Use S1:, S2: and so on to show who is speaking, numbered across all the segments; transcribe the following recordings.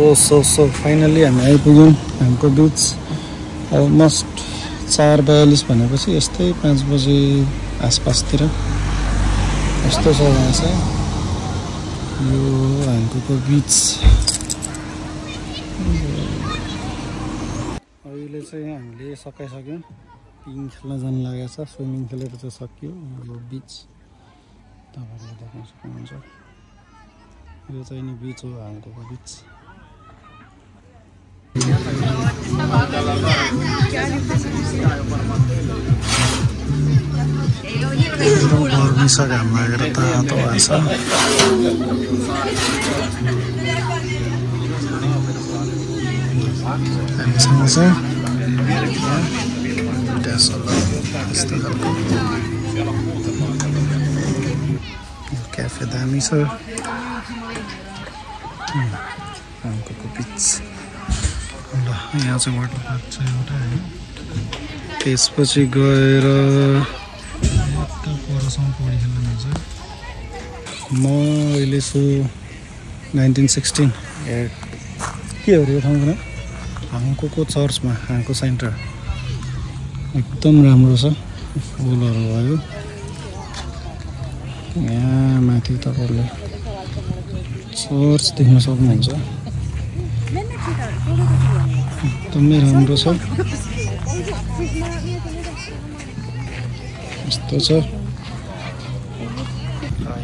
S1: So finally हामी आइपुग्यौँ हाङको बिच almost 4:42 भनेपछि यस्तै 5 बजे आसपासतिर यस्तो छ यहाँ चाहिँ यो हाङको बिच अहिले चाहिँ हामीले सकाइसक्यौँ पिङ खेल्न जान लागेको छ स्विमिङ खेलेर चाहिँ सकियो अब बिच तपाईहरुले देख्न सक्नुहुन्छ यो चाहिँ नि बिच हो हाङको बिच गर्मी छ घाम लागेर तातो भएको छ हामीसँग चाहिँ क्याफे दामी छ हाङको बिच ल यहाँ चाहिँ वाटर पार्क छ एउटा हैन त्यसपछि गएर यता परसम्म पौडी खेल्न मिल्छ म अहिले छु 1916 के हो यो ठाउँको नाम हाङको चर्चमा हाङको सेन्टर एकदम राम्रो छ फुलहरू भयो यहाँ माथि तपाईहरुले चर्च देख्न सक्नुहुन्छ एकदमै राम्रो छ यस्तो छ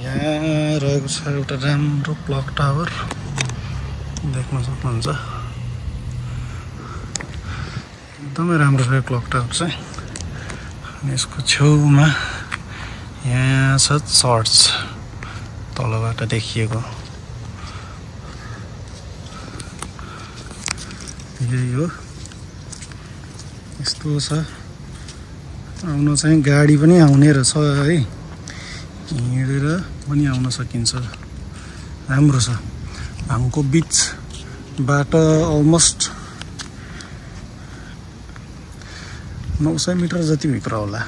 S1: यहाँ रहेको छ एउटा राम्रो क्लक टावर देख्न सक्नुहुन्छ एकदमै राम्रो छ यो क्लक टावर चाहिँ अनि यसको छेउमा यहाँ छ चर्च तलबाट देखिएको यही हो यस्तो छ आउन चाहिँ गाडी पनि आउने रहेछ है हिँडेर पनि आउन सकिन्छ राम्रो छ हाङको बिचबाट अलमोस्ट 900 मिटर जति भित्र होला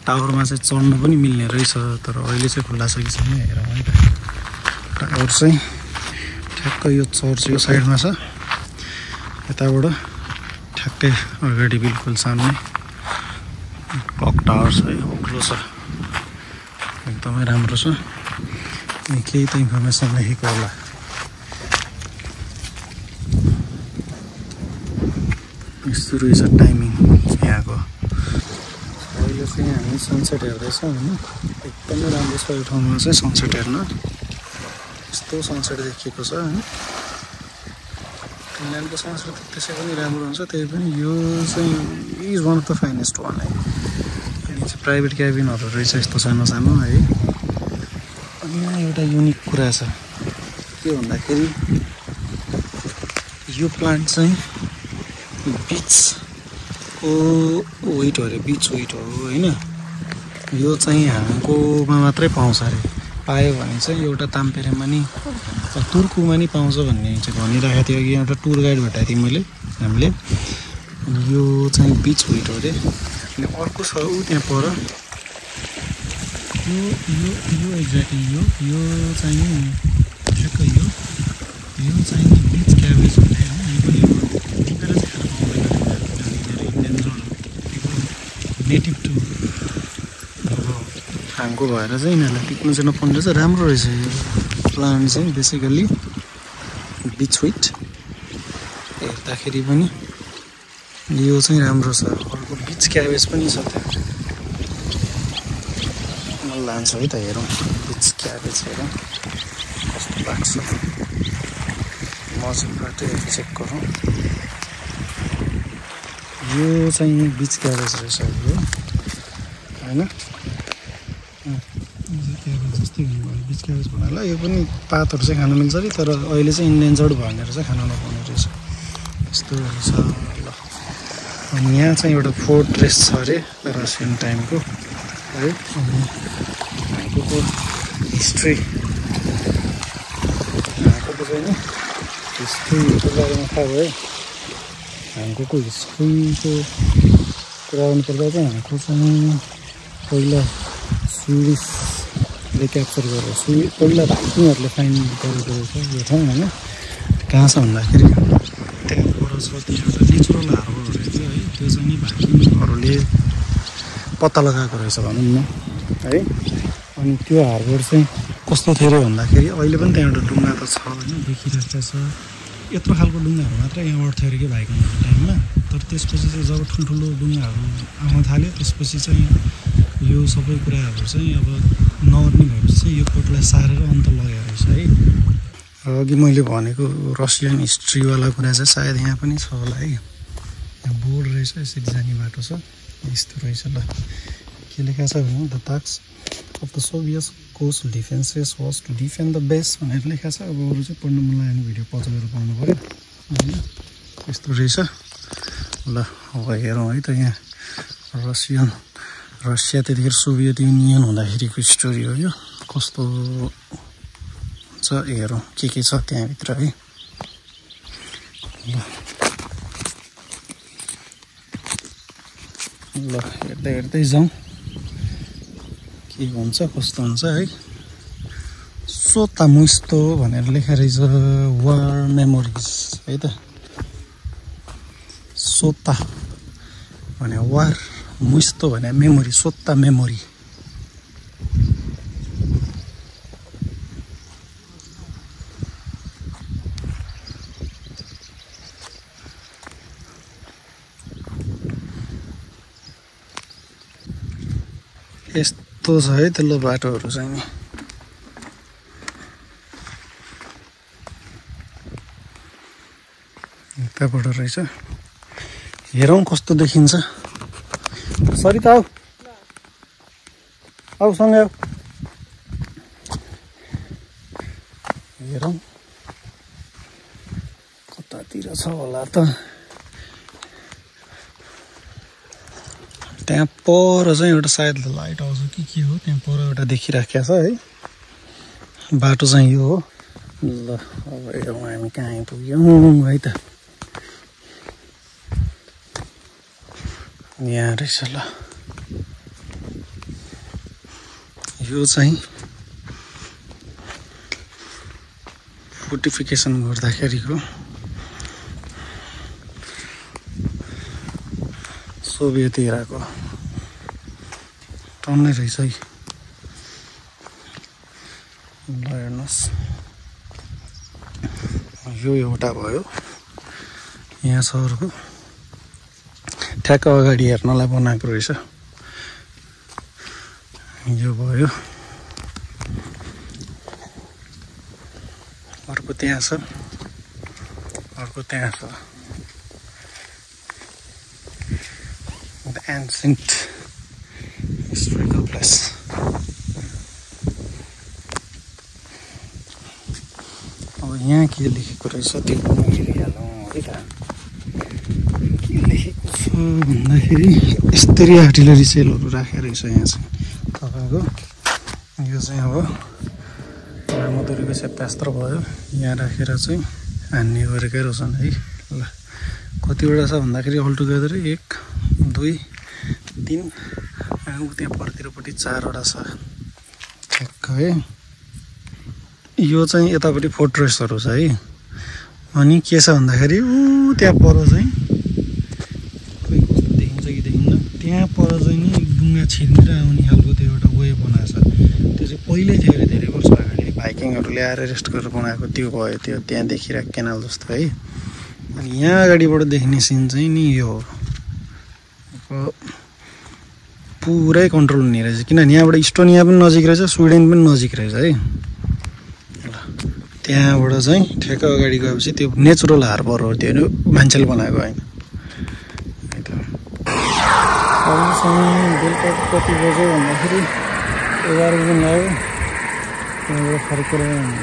S1: टावरमा चाहिँ चढ्नु पनि मिल्ने रहेछ तर अहिले चाहिँ खुल्ला छ कि छैन हेरौँ है त टावर चाहिँ ठ्याक्कै यो चर्च यो साइडमा छ यताबाट ठ्याक्कै अगाडि बिल्कुल सामने क्लक टावर छ यो उग्लो छ एकदमै राम्रो छ केही त इन्फर्मेसन लेखेको होला यस्तो रहेछ टाइमिङ यहाँको अहिले चाहिँ हामी सनसेट हेर्दैछौँ होइन एकदमै राम्रो छ यो ठाउँमा चाहिँ सनसेट हेर्न यस्तो सनसेट देखिएको छ होइन फिनल्यान्डको संस्कृति त्यसै पनि राम्रो हुन्छ त्यही पनि यो चाहिँ is one of the finest one है अनि चाहिँ प्राइभेट क्याबिनहरू रहेछ यस्तो सानो सानो है अनि यहाँ एउटा युनिक कुरा छ के भन्दाखेरि यो प्लान्ट चाहिँ बिचको वेट हो अरे बिच वेट हो होइन यो चाहिँ हाङकोमा मात्रै पाउँछ अरे पायो भने चाहिँ एउटा ताम्पेरेमा नि तुर्कुमा नि पाउँछ भन्ने चाहिँ भनिरहेको थियो कि एउटा टुर गाइड भेटाएको थिएँ मैले हामीले अनि यो चाहिँ बिच वेट हो अरे अनि अर्को छ ऊ त्यहाँ पर यो एक्ज्याक्टली यो चाहिँ ठ्याक्कै यो चाहिँ बिच क्याबेज भन्ने होइन यो पनि टिपेर चाहिँ खान पाउँदैन धेरै इन्डेन्जर नेटिभ टु अब हाङको भएर चाहिँ यिनीहरूलाई टिप्नु चाहिँ नपाउने रहेछ राम्रो रहेछ यो प्लान्ट चाहिँ बेसिकल्ली बिच विट हेर्दाखेरि पनि यो चाहिँ राम्रो छ अर्को बिच क्याबेज पनि छ त्यहाँ म लान्छु है त हेरौँ बिच क्याबेज हेरौँ कस्तो लाग्छ मजाबाटै चेक गरौँ यो चाहिँ बिच क्याबेज रहेछ यो होइन क्याबेज जस्तै हुनुभयो बिच क्याबेज भन्नाला यो पनि पातहरू चाहिँ खान मिल्छ अरे तर अहिले चाहिँ इन्डेन्जर्ड भनेर चाहिँ खान नपाउने रहेछ यस्तो रहेछ ल अनि यहाँ चाहिँ एउटा फोर्ट्रेस छ अरे रसियन टाइमको है अनि हाङको हिस्ट्री हाङको चाहिँ नि हिस्ट्रीको बारेमा थाहा भयो हाङको हिस्ट्रीको कुरा गर्नुपर्दा चाहिँ हाङको चाहिँ पहिला स्विडिसले क्याप्चर गरेर पहिला भाइकिङहरूले फाइन्ड गरेको रहेछ यो ठाउँ होइन कहाँ छ भन्दाखेरि त्यहाँ पर छ त्यो एउटा नेचुरल हार्बर रहेछ है। त्यो चाहिँ नि भाइकिङहरूले पत्ता लगाएको रहेछ भनौँ न है। अनि त्यो हार्बर चाहिँ कस्तो थियो अरे भन्दाखेरि अहिले पनि त्यहाँ एउटा डुङ्गा त छ होइन, देखिरहेको छ। यत्रो खालको डुङ्गाहरू मात्र यहाँ अड्थ्यो अरे कि भाइकिङहरूको टाइममा। तर त्यसपछि चाहिँ जब ठुल्ठुलो डुङ्गाहरू आउन थाल्यो त्यसपछि चाहिँ यो सबै कुराहरू चाहिँ अब नअर्ने भएपछि चाहिँ यो कोटलाई सारेर अन्त लगाएर रहेछ है। अघि मैले भनेको रसियन हिस्ट्रीवाला कुरा चाहिँ सायद यहाँ पनि छ होला है। यहाँ बोर्ड रहेछ, यसरी जाने बाटो छ, यस्तो रहेछ ल। के लेखा छ भने the task of the Soviet coast defences was to defend the base भनेर लेखा छ। अब अरू चाहिँ पढ्नु मन लागेन, भिडियो पज गरेर पढ्नु पऱ्यो होइन। यस्तो रहेछ ल। अब हेरौँ है त यहाँ रसिया त्यतिखेर सोभियत युनियन हुँदाखेरिको स्टोरी हो यो। कस्तो छ हेरौँ के छ त्यहाँभित्र है। ल हेर्दै हेर्दै जाउँ के हुन्छ कस्तो हुन्छ है। सोता मुस्तो भनेर लेखा रहेछ, वार मेमोरिज है त। सोता भने वार, मुस्तो भने मेमोरी, सोता मेमोरी। यस्तो छ है त्यो बाटोहरू चाहिँ नि। यताबाट रहेछ, हेरौँ कस्तो देखिन्छ। सरिता आऊ सँगै आऊ, हेरौँ कतातिर छ होला त। त्यहाँ पर चाहिँ एउटा सायद लाइट हाउस हो कि के हो, त्यहाँ पर एउटा देखिराखेको छ है। बाटो चाहिँ यो हो ल। अब हेरौँ हामी कहाँ आइपुग्यौँ है त। यहाँ रहेछ ल। यो चाहिँ फोर्टिफिकेसन गर्दाखेरिको सोभियत एराको टन्नै रहेछ है। ल हेर्नुहोस्, यो एउटा भयो। यहाँ छ अर्को, ठ्याक्क अगाडि हेर्नलाई बनाएको रहेछ। यो भयो, अर्को त्यहाँ छ, अर्को त्यहाँ छ। The ancient historical place. अब यहाँ के लेखेको रहेछ त्यो पनि हेरिहालौँ है त। के लेखेको छ भन्दाखेरि यस्तरी आर्टिलरी सेलहरू राखेको रहेछ यहाँ चाहिँ तपाईँको। यो चाहिँ अब रामदुरीको क्षेत्रास्त्र भयो, यहाँ राखेर चाहिँ हान्ने गरेकै रहेछन् है। ल कतिवटा छ भन्दाखेरि अलटुगेदर 1 2 3 अनि त्यहाँ परतिरपट्टि 4वटा छ ठ्याक्क है। यो चाहिँ यतापट्टि फोर्ट्रेसहरू छ है। अनि के छ भन्दाखेरि त्यहाँ पर चाहिँ खोइ कस्तो देखिन्छ कि देखिन्न, त्यहाँ पर चाहिँ नि डुङ्गा छिर्नेर आउने खालको त्यो एउटा वे बनाएको छ। त्यो चाहिँ पहिल्यै थियो अरे, धेरै वर्ष अगाडि भाइकिङहरूले आएर रेस्ट गरेर बनाएको त्यो भयो। त्यो त्यहाँ देखिरहेको केनाल जस्तो है। अनि यहाँ अगाडिबाट देख्ने सिन चाहिँ नि यो पुरै कन्ट्रोल हुने रहेछ, किनभने यहाँबाट इस्टोनिया पनि नजिक रहेछ, स्विडेन पनि नजिक रहेछ है। ल त्यहाँबाट चाहिँ ठ्याक्क अगाडि गएपछि त्यो नेचुरल हार्बर हो, त्यो मान्छेले बनाएको होइन। बेलुका कति बज्यो भन्दाखेरि 11 बजी लाग्यो। त्यहाँबाट फर्केर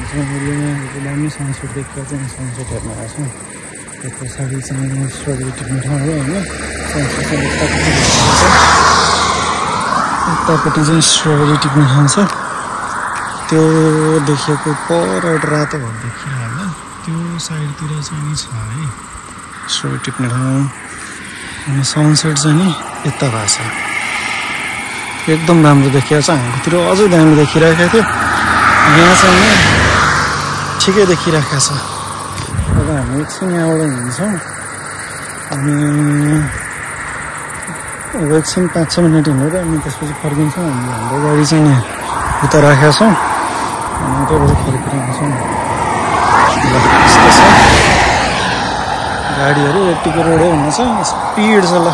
S1: चाहिँ दामी सनसेट देखेर चाहिँ सनसेट हेर्न आएको छ। त्यो पछाडि चाहिँ स्ट्रबेरी टिप्ने ठाउँ हो होइन। सनसेट चाहिँ यतापट्टि चाहिँ स्ट्रबेरी टिप्ने ठाउँ छ। त्यो देखिएको पर एउटा रातो घर देखिरहेको होला, त्यो साइडतिर चाहिँ नि छ है स्ट्रबेरी टिप्ने ठाउँ। अनि सनसेट चाहिँ नि यता भएको छ, एकदम राम्रो देखिएको छ। हाम्रोतिर अझै दामी देखिरहेको थियो, यहाँ चाहिँ ठिकै देखिरहेको छ। अब हामी एकछिन यहाँबाट हिँड्छौँ अनि एकछिन 5-6 मिनट हिँडेर अनि त्यसपछि फर्किन्छौँ। हाम्रो गाडी चाहिँ यहाँ उता राखेका छौँ अनि त्यहाँबाट फर्केर आउँछौँ। ल यस्तो छ गाडीहरू यत्तिको रोडै हुनेछ, स्पिड छ। ल